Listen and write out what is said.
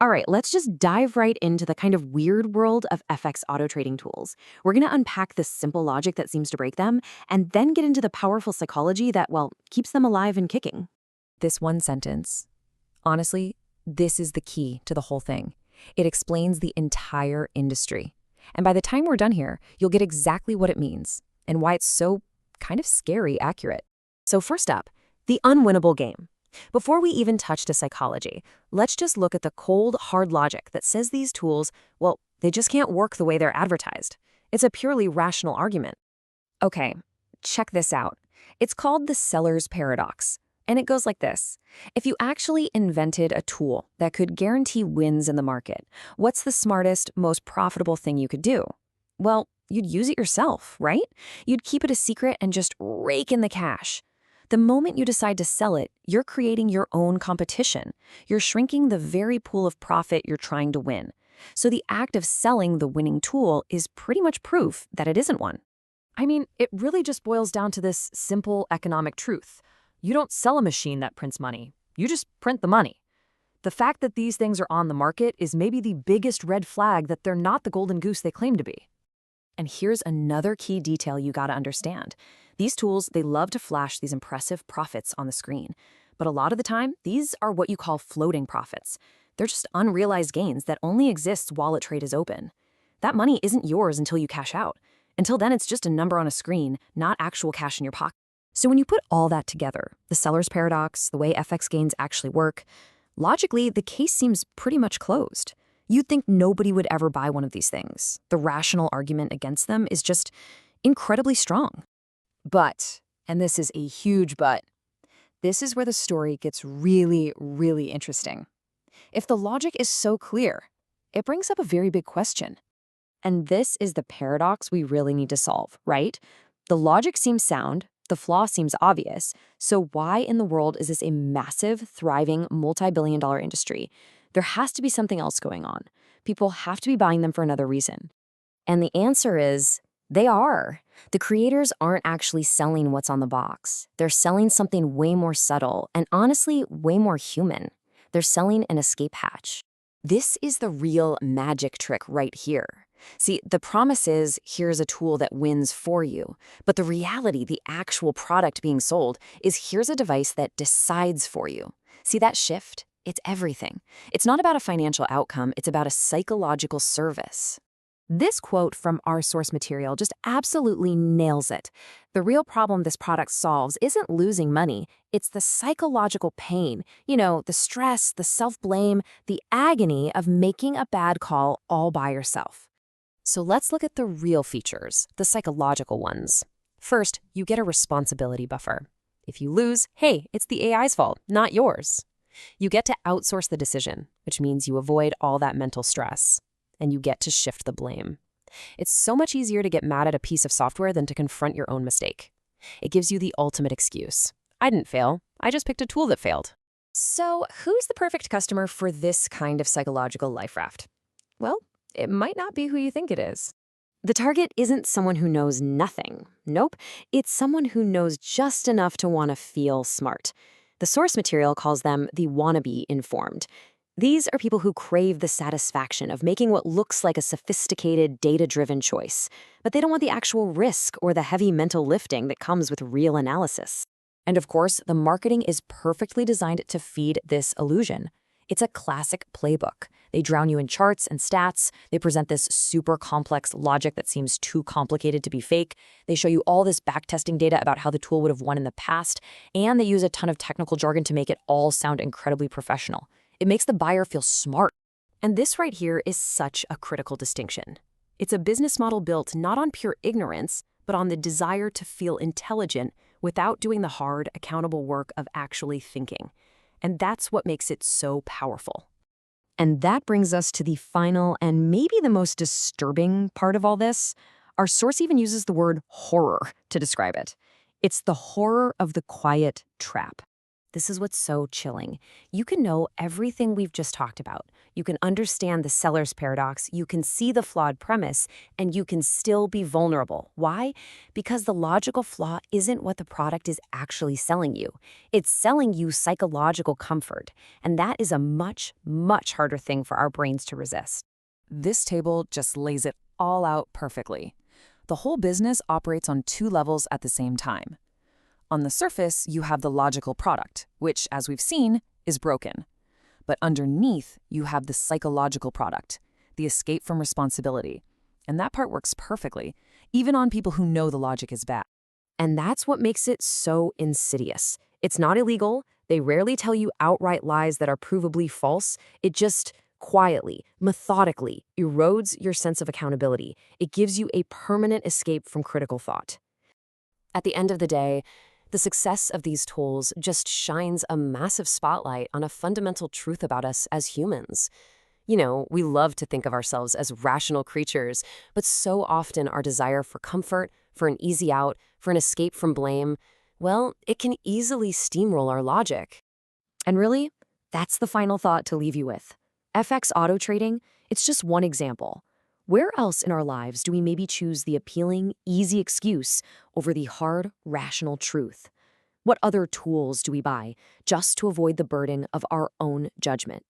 All right, let's just dive right into the kind of weird world of FX auto trading tools. We're going to unpack the simple logic that seems to break them, and then get into the powerful psychology that, well, keeps them alive and kicking. This one sentence. Honestly, this is the key to the whole thing. It explains the entire industry. And by the time we're done here, you'll get exactly what it means and why it's so kind of scary accurate. So first up, the unwinnable game. Before we even touch to psychology, let's just look at the cold, hard logic that says these tools, well, they just can't work the way they're advertised. It's a purely rational argument. Okay, check this out. It's called the seller's paradox. And it goes like this. If you actually invented a tool that could guarantee wins in the market, what's the smartest, most profitable thing you could do? Well, you'd use it yourself, right? You'd keep it a secret and just rake in the cash. The moment you decide to sell it, you're creating your own competition. You're shrinking the very pool of profit you're trying to win. So the act of selling the winning tool is pretty much proof that it isn't one. I mean, it really just boils down to this simple economic truth. You don't sell a machine that prints money. You just print the money. The fact that these things are on the market is maybe the biggest red flag that they're not the golden goose they claim to be. And here's another key detail you gotta understand. These tools, they love to flash these impressive profits on the screen. But a lot of the time, these are what you call floating profits. They're just unrealized gains that only exist while a trade is open. That money isn't yours until you cash out. Until then, it's just a number on a screen, not actual cash in your pocket. So when you put all that together, the seller's paradox, the way FX gains actually work, logically, the case seems pretty much closed. You'd think nobody would ever buy one of these things. The rational argument against them is just incredibly strong. But, and this is a huge but, this is where the story gets really, really interesting. If the logic is so clear, it brings up a very big question. And this is the paradox we really need to solve, right? The logic seems sound, the flaw seems obvious, so why in the world is this a massive, thriving, multi-billion-dollar industry? There has to be something else going on. People have to be buying them for another reason. And the answer is, they are. The creators aren't actually selling what's on the box. They're selling something way more subtle and honestly, way more human. They're selling an escape hatch. This is the real magic trick right here. See, the promise is, here's a tool that wins for you. But the reality, the actual product being sold, is here's a device that decides for you. See that shift? It's everything. It's not about a financial outcome, it's about a psychological service. This quote from our source material just absolutely nails it. The real problem this product solves isn't losing money, it's the psychological pain. You know, the stress, the self-blame, the agony of making a bad call all by yourself. So let's look at the real features, the psychological ones. First, you get a responsibility buffer. If you lose, hey, it's the AI's fault, not yours. You get to outsource the decision, which means you avoid all that mental stress. And you get to shift the blame. It's so much easier to get mad at a piece of software than to confront your own mistake. It gives you the ultimate excuse. I didn't fail. I just picked a tool that failed. So who's the perfect customer for this kind of psychological life raft? Well, it might not be who you think it is. The target isn't someone who knows nothing. Nope, it's someone who knows just enough to want to feel smart. The source material calls them the wannabe informed. These are people who crave the satisfaction of making what looks like a sophisticated, data-driven choice, but they don't want the actual risk or the heavy mental lifting that comes with real analysis. And of course, the marketing is perfectly designed to feed this illusion. It's a classic playbook. They drown you in charts and stats. They present this super complex logic that seems too complicated to be fake. They show you all this backtesting data about how the tool would have won in the past, and they use a ton of technical jargon to make it all sound incredibly professional. It makes the buyer feel smart. And this right here is such a critical distinction. It's a business model built not on pure ignorance, but on the desire to feel intelligent without doing the hard, accountable work of actually thinking. And that's what makes it so powerful. And that brings us to the final and maybe the most disturbing part of all this. Our source even uses the word horror to describe it. It's the horror of the quiet trap. This is what's so chilling. You can know everything we've just talked about. You can understand the seller's paradox, you can see the flawed premise, and you can still be vulnerable. Why? Because the logical flaw isn't what the product is actually selling you. It's selling you psychological comfort, and that is a much, much harder thing for our brains to resist. This table just lays it all out perfectly. The whole business operates on two levels at the same time. On the surface, you have the logical product, which, as we've seen, is broken. But underneath, you have the psychological product, the escape from responsibility. And that part works perfectly, even on people who know the logic is bad. And that's what makes it so insidious. It's not illegal. They rarely tell you outright lies that are provably false. It just quietly, methodically erodes your sense of accountability. It gives you a permanent escape from critical thought. At the end of the day, the success of these tools just shines a massive spotlight on a fundamental truth about us as humans. You know, we love to think of ourselves as rational creatures, but so often our desire for comfort, for an easy out, for an escape from blame, well, it can easily steamroll our logic. And really, that's the final thought to leave you with. FX auto trading, it's just one example. Where else in our lives do we maybe choose the appealing, easy excuse over the hard, rational truth? What other tools do we buy just to avoid the burden of our own judgment?